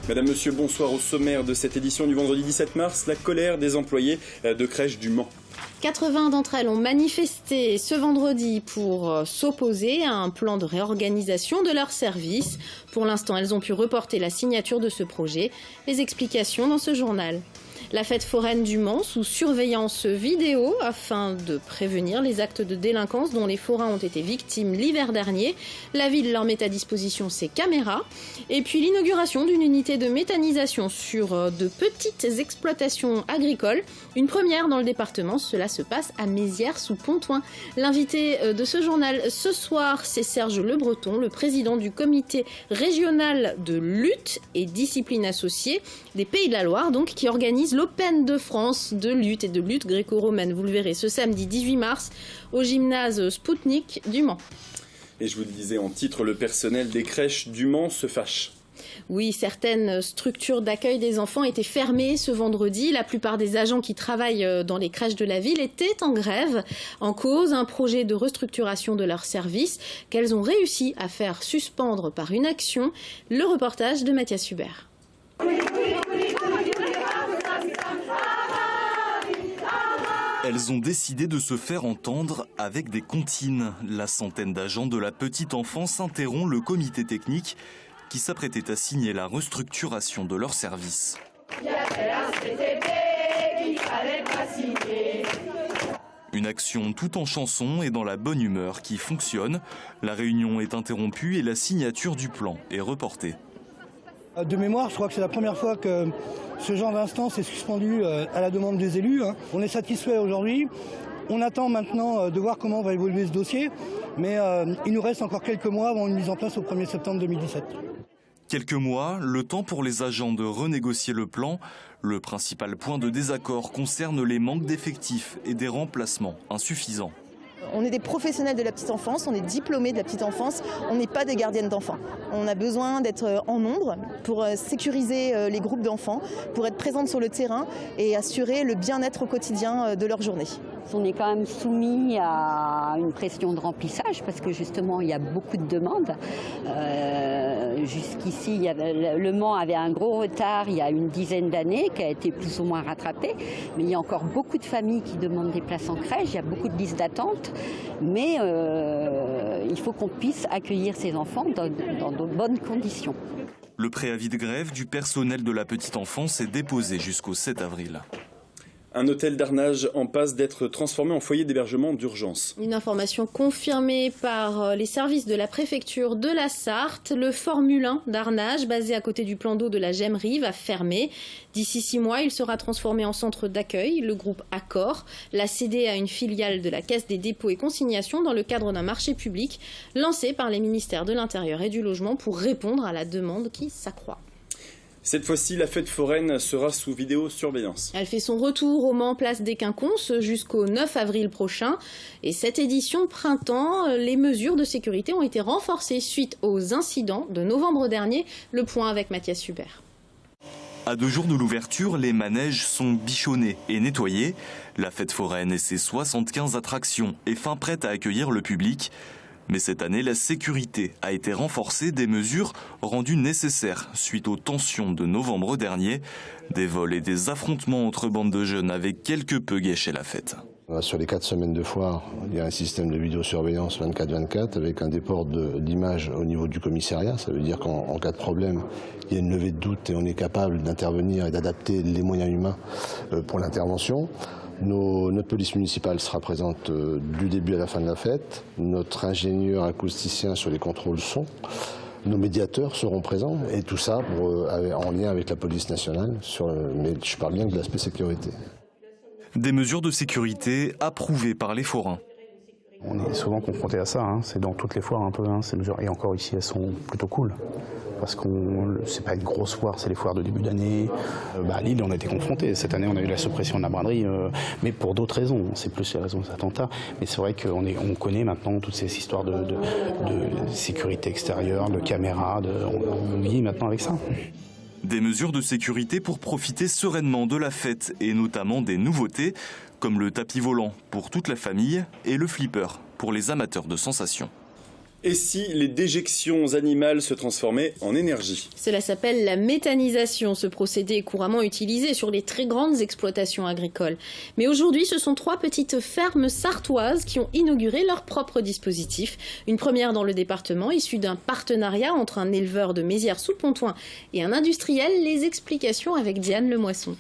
Madame, Monsieur, bonsoir. Au sommaire de cette édition du vendredi 17 mars, la colère des employés de crèche du Mans. 80 d'entre elles ont manifesté ce vendredi pour s'opposer à un plan de réorganisation de leur service. Pour l'instant, elles ont pu reporter la signature de ce projet. Les explications dans ce journal. La fête foraine du Mans sous surveillance vidéo afin de prévenir les actes de délinquance dont les forains ont été victimes l'hiver dernier. La ville leur met à disposition ses caméras. Et puis l'inauguration d'une unité de méthanisation sur de petites exploitations agricoles. Une première dans le département, cela se passe à Mézières-sous-Pontoin. L'invité de ce journal ce soir, c'est Serge Le Breton, le président du comité régional de lutte et discipline associée des Pays de la Loire, donc, qui organise l'Open de France de lutte et de lutte gréco-romaine. Vous le verrez ce samedi 18 mars au gymnase Spoutnik du Mans. Et je vous le disais en titre, le personnel des crèches du Mans se fâche. Oui, certaines structures d'accueil des enfants étaient fermées ce vendredi. La plupart des agents qui travaillent dans les crèches de la ville étaient en grève. En cause, un projet de restructuration de leurs services qu'elles ont réussi à faire suspendre par une action. Le reportage de Mathias Hubert. Elles ont décidé de se faire entendre avec des comptines. La centaine d'agents de la petite enfance interrompt le comité technique qui s'apprêtait à signer la restructuration de leur service. Une action tout en chanson et dans la bonne humeur qui fonctionne. La réunion est interrompue et la signature du plan est reportée. De mémoire, je crois que c'est la première fois que ce genre d'instance est suspendu à la demande des élus. On est satisfait aujourd'hui. On attend maintenant de voir comment va évoluer ce dossier. Mais il nous reste encore quelques mois avant une mise en place au 1er septembre 2017. Quelques mois, le temps pour les agents de renégocier le plan. Le principal point de désaccord concerne les manques d'effectifs et des remplacements insuffisants. On est des professionnels de la petite enfance, on est diplômés de la petite enfance, on n'est pas des gardiennes d'enfants. On a besoin d'être en nombre pour sécuriser les groupes d'enfants, pour être présente sur le terrain et assurer le bien-être au quotidien de leur journée. On est quand même soumis à une pression de remplissage parce que justement il y a beaucoup de demandes. Jusqu'ici, le Mans avait un gros retard il y a une dizaine d'années qui a été plus ou moins rattrapé. Mais il y a encore beaucoup de familles qui demandent des places en crèche, il y a beaucoup de listes d'attente. Mais il faut qu'on puisse accueillir ces enfants dans de bonnes conditions. Le préavis de grève du personnel de la petite enfance est déposé jusqu'au 7 avril. Un hôtel d'Arnage en passe d'être transformé en foyer d'hébergement d'urgence. Une information confirmée par les services de la préfecture de la Sarthe. Le Formule 1 d'Arnage, basé à côté du plan d'eau de la Gemmerie, va fermer. D'ici 6 mois, il sera transformé en centre d'accueil. Le groupe Accor l'a cédé à une filiale de la Caisse des dépôts et consignations dans le cadre d'un marché public lancé par les ministères de l'Intérieur et du Logement pour répondre à la demande qui s'accroît. Cette fois-ci, la fête foraine sera sous vidéosurveillance. Elle fait son retour au Mans, place des Quinconces, jusqu'au 9 avril prochain. Et cette édition de printemps, les mesures de sécurité ont été renforcées suite aux incidents de novembre dernier. Le point avec Mathias Hubert. À 2 jours de l'ouverture, les manèges sont bichonnés et nettoyés. La fête foraine et ses 75 attractions est fin prête à accueillir le public. Mais cette année, la sécurité a été renforcée, des mesures rendues nécessaires suite aux tensions de novembre dernier. Des vols et des affrontements entre bandes de jeunes avaient quelque peu gâché la fête. Sur les 4 semaines de foire, il y a un système de vidéosurveillance 24/24 avec un déport d'images au niveau du commissariat. Ça veut dire qu'en cas de problème, il y a une levée de doute et on est capable d'intervenir et d'adapter les moyens humains pour l'intervention. Notre police municipale sera présente du début à la fin de la fête. Notre ingénieur acousticien sur les contrôles son. Nos médiateurs seront présents et tout ça en lien avec la police nationale. Mais je parle bien de l'aspect sécurité. Des mesures de sécurité approuvées par les forains. On est souvent confronté à ça, c'est dans toutes les foires un peu, ces mesures. Et encore ici, elles sont plutôt cool. Parce que c'est pas une grosse foire, c'est les foires de début d'année. À Lille, on a été confrontés. Cette année, on a eu la suppression de la braderie, mais pour d'autres raisons. C'est plus les raisons des attentats. Mais c'est vrai qu'on connaît maintenant toutes ces histoires de sécurité extérieure, de caméras. On vit maintenant avec ça. Des mesures de sécurité pour profiter sereinement de la fête et notamment des nouveautés comme le tapis volant pour toute la famille et le flipper pour les amateurs de sensations. Et si les déjections animales se transformaient en énergie? Cela s'appelle la méthanisation. Ce procédé est couramment utilisé sur les très grandes exploitations agricoles. Mais aujourd'hui, ce sont 3 petites fermes sartoises qui ont inauguré leur propre dispositif. Une première dans le département, issue d'un partenariat entre un éleveur de Mézières-sous-Pontoin et un industriel. Les explications avec Diane Lemoisson.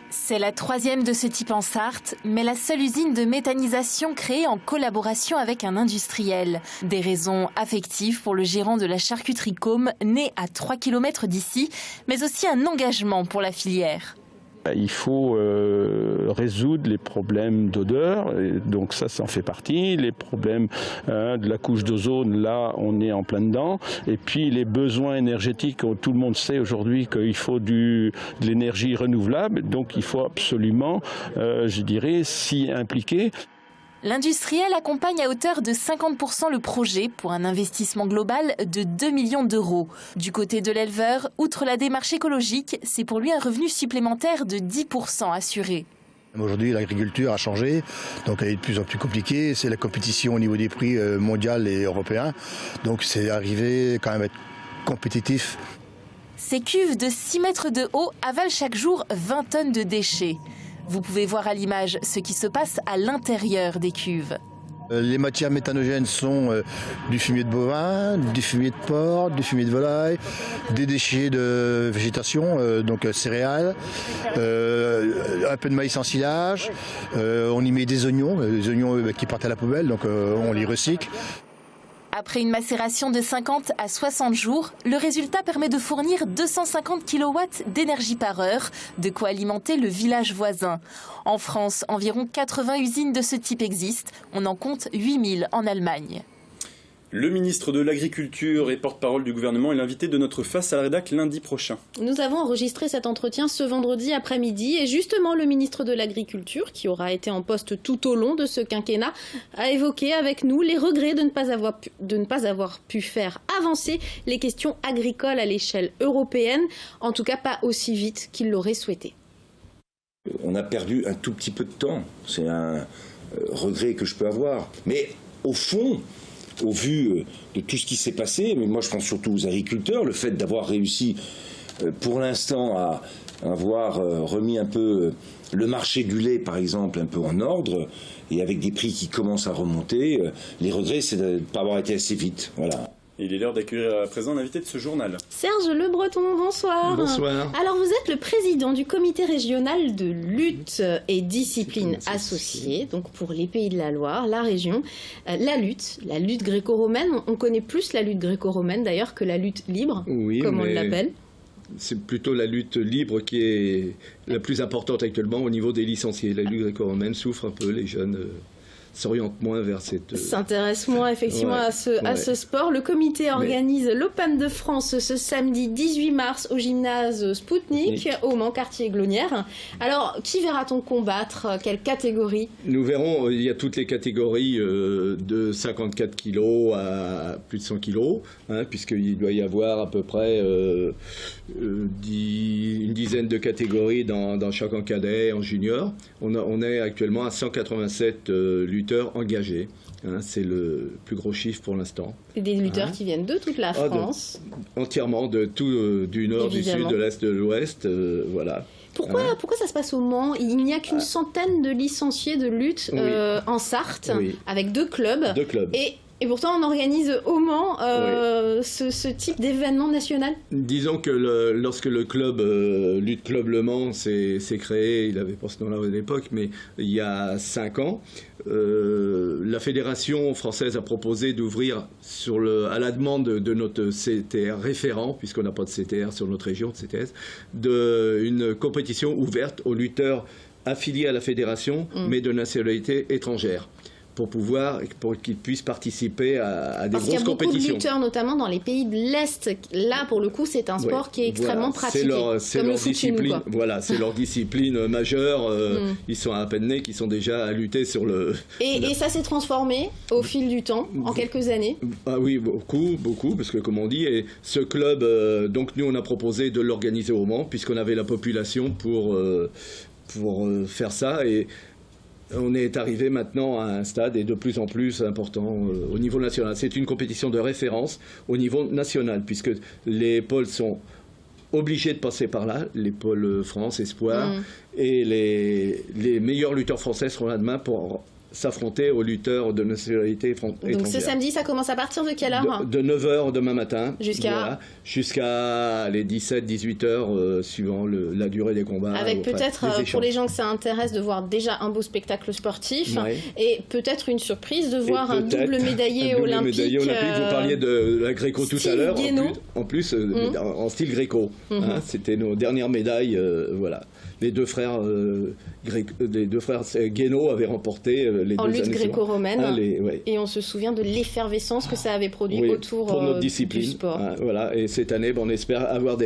C'est la 3e de ce type en Sarthe, mais la seule usine de méthanisation créée en collaboration avec un industriel. Des raisons affectives pour le gérant de la charcuterie Côme, née à 3 km d'ici, mais aussi un engagement pour la filière. Il faut résoudre les problèmes d'odeur, donc ça en fait partie. Les problèmes de la couche d'ozone, là on est en plein dedans. Et puis les besoins énergétiques, tout le monde sait aujourd'hui qu'il faut de l'énergie renouvelable, donc il faut absolument, je dirais, s'y impliquer. L'industriel accompagne à hauteur de 50% le projet pour un investissement global de 2 millions d'euros. Du côté de l'éleveur, outre la démarche écologique, c'est pour lui un revenu supplémentaire de 10% assuré. Aujourd'hui, l'agriculture a changé, donc elle est de plus en plus compliquée. C'est la compétition au niveau des prix mondial et européen. Donc c'est arrivé quand même à être compétitif. Ces cuves de 6 mètres de haut avalent chaque jour 20 tonnes de déchets. Vous pouvez voir à l'image ce qui se passe à l'intérieur des cuves. Les matières méthanogènes sont du fumier de bovin, du fumier de porc, du fumier de volaille, des déchets de végétation, donc céréales, un peu de maïs en silage. On y met des oignons qui partent à la poubelle, donc on les recycle. Après une macération de 50 à 60 jours, le résultat permet de fournir 250 kW d'énergie par heure, de quoi alimenter le village voisin. En France, environ 80 usines de ce type existent. On en compte 8000 en Allemagne. Le ministre de l'Agriculture et porte-parole du gouvernement est l'invité de notre Face à la Rédac lundi prochain. Nous avons enregistré cet entretien ce vendredi après-midi et justement le ministre de l'Agriculture, qui aura été en poste tout au long de ce quinquennat, a évoqué avec nous les regrets de ne pas avoir pu faire avancer les questions agricoles à l'échelle européenne, en tout cas pas aussi vite qu'il l'aurait souhaité. On a perdu un tout petit peu de temps, c'est un regret que je peux avoir, mais au fond, au vu de tout ce qui s'est passé, mais moi je pense surtout aux agriculteurs, le fait d'avoir réussi pour l'instant à avoir remis un peu le marché du lait par exemple un peu en ordre et avec des prix qui commencent à remonter, les regrets c'est de ne pas avoir été assez vite. Voilà. Il est l'heure d'accueillir à présent l'invité de ce journal. Serge Le Breton, bonsoir. Bonsoir. Alors vous êtes le président du comité régional de lutte et discipline associée, donc pour les Pays de la Loire, la région. La lutte gréco-romaine, on connaît plus la lutte gréco-romaine d'ailleurs que la lutte libre, comme on l'appelle. C'est plutôt la lutte libre qui est la plus importante actuellement au niveau des licenciés. La lutte gréco-romaine souffre un peu, les jeunes s'oriente moins vers cette... S'intéresse moins effectivement à ce sport. Le comité organise l'Open de France ce samedi 18 mars au gymnase Spoutnik, au Mans, quartier Glonnière. Alors, qui verra-t-on combattre? Quelle catégorie? Nous verrons, il y a toutes les catégories de 54 kg à plus de 100 kg, puisqu'il doit y avoir à peu près une dizaine de catégories dans chaque en cadet, en junior. On est actuellement à 187 lutteurs engagés. C'est le plus gros chiffre pour l'instant. Et des lutteurs qui viennent de toute la France. Entièrement, de tout, du nord, évidemment. du sud, de l'est, de l'ouest, voilà. Pourquoi ça se passe au Mans? Il n'y a qu'une centaine de licenciés de lutte en Sarthe, avec 2 clubs. 2 clubs. Et pourtant, on organise au Mans ce type d'événement national. Disons que lorsque le club Lutte Club Le Mans s'est créé, il avait pas ce nom-là à l'époque, mais il y a 5 ans, la fédération française a proposé d'ouvrir à la demande de notre CTR référent, puisqu'on n'a pas de CTR sur notre région, de CTS, une compétition ouverte aux lutteurs affiliés à la fédération, mais de nationalité étrangère, pour qu'ils puissent participer à des grosses compétitions. Parce qu'il y a beaucoup de lutteurs, notamment dans les pays de l'Est. Là, pour le coup, c'est un sport qui est extrêmement pratiqué. C'est leur discipline. Voilà, c'est leur discipline majeure. Ils sont à peine nés, qui sont déjà à lutter sur le... Et ça s'est transformé au fil du temps, en quelques années. Ah oui, beaucoup, parce que comme on dit, et ce club, donc nous on a proposé de l'organiser au Mans, puisqu'on avait la population pour faire ça. Et on est arrivé maintenant à un stade et de plus en plus important au niveau national. C'est une compétition de référence au niveau national, puisque les pôles sont obligés de passer par là, les pôles France, Espoir, et les meilleurs lutteurs français seront là demain pour s'affronter aux lutteurs de nationalité étrangère. Donc ce samedi, ça commence à partir de quelle heure? De 9h demain matin. Jusqu'à jusqu'à les 17-18 heures, suivant la durée des combats. Avec peut-être, pour les gens que ça intéresse, de voir déjà un beau spectacle sportif, et peut-être une surprise de voir un double médaillé olympique. Vous parliez de la gréco tout à l'heure, en plus en style gréco. C'était nos dernières médailles, voilà. Les deux frères Guénaud avaient remporté les en deux lutte années gréco-romaine. Ouais. Et on se souvient de l'effervescence que ça avait produit autour pour notre discipline. du sport. Voilà. Et cette année, on espère avoir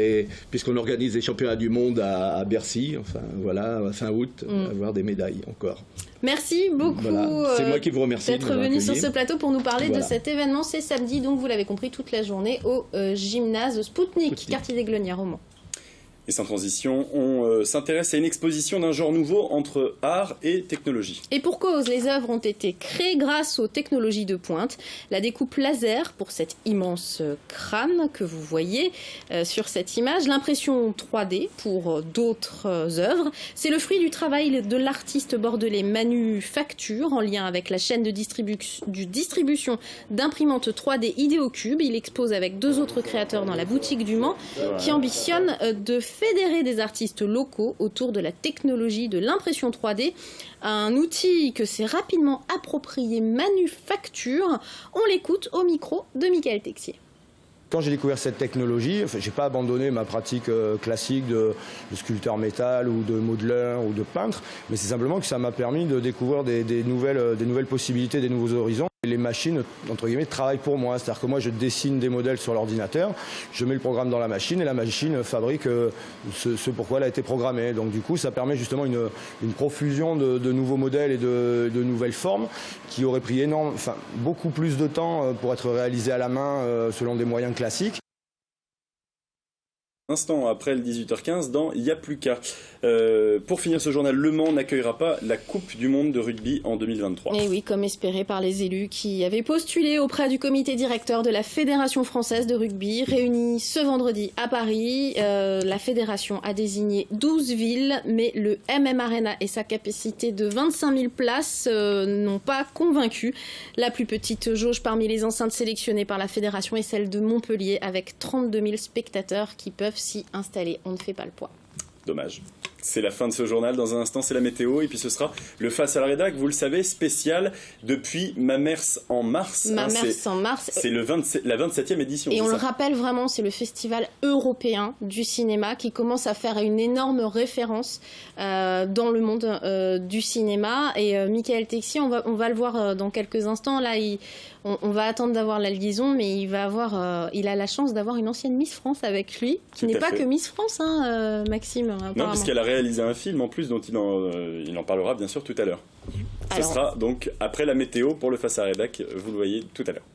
puisqu'on organise des championnats du monde à Bercy, enfin voilà, fin août, avoir des médailles encore. Merci beaucoup. Voilà. C'est moi qui vous remercie d'être venu sur ce plateau pour nous parler de cet événement. C'est samedi, donc vous l'avez compris, toute la journée au gymnase Spoutnik, quartier des Glonnières au Mans. Et sans transition, on s'intéresse à une exposition d'un genre nouveau entre art et technologie. Et pour cause, les œuvres ont été créées grâce aux technologies de pointe. La découpe laser pour cet immense crâne que vous voyez sur cette image, l'impression 3D pour d'autres œuvres. C'est le fruit du travail de l'artiste bordelais Manufacture en lien avec la chaîne de distribution d'imprimantes 3D Idéocube. Il expose avec deux autres créateurs dans la boutique du Mans qui ambitionnent de fédérer des artistes locaux autour de la technologie de l'impression 3D, un outil que s'est rapidement approprié Manufacture. On l'écoute au micro de Michael Texier. Quand j'ai découvert cette technologie, je n'ai pas abandonné ma pratique classique de sculpteur métal ou de modeleur ou de peintre, mais c'est simplement que ça m'a permis de découvrir des nouvelles possibilités, des nouveaux horizons. Et les machines, entre guillemets, travaillent pour moi. C'est-à-dire que moi, je dessine des modèles sur l'ordinateur, je mets le programme dans la machine et la machine fabrique ce pourquoi elle a été programmée. Donc du coup, ça permet justement une profusion de nouveaux modèles et de nouvelles formes qui auraient pris beaucoup plus de temps pour être réalisées à la main selon des moyens classiques. Instant après le 18h15 dans Y'a plus qu'à. Pour finir ce journal, Le Mans n'accueillera pas la Coupe du Monde de rugby en 2023. Et oui, comme espéré par les élus qui avaient postulé auprès du comité directeur de la Fédération française de rugby, réuni ce vendredi à Paris. La fédération a désigné 12 villes, mais le MM Arena et sa capacité de 25 000 places n'ont pas convaincu. La plus petite jauge parmi les enceintes sélectionnées par la fédération est celle de Montpellier, avec 32 000 spectateurs qui peuvent s'y installer. On ne fait pas le poids. Dommage. C'est la fin de ce journal. Dans un instant, c'est la météo. Et puis ce sera le Face à la Rédac, vous le savez, spécial depuis Mamers en mars. Mamers en mars. C'est la 27e édition. Et on le rappelle vraiment, c'est le festival européen du cinéma qui commence à faire une énorme référence dans le monde du cinéma. Et Michael Texier, on va le voir dans quelques instants. Là, on va attendre d'avoir la liaison, mais il a la chance d'avoir une ancienne Miss France avec lui, qui n'est pas que Miss France, hein, Maxime. Non, puisqu'elle a réalisé un film en plus dont il en parlera bien sûr tout à l'heure. Ce sera donc après la météo pour le Face à Rédac, vous le voyez tout à l'heure.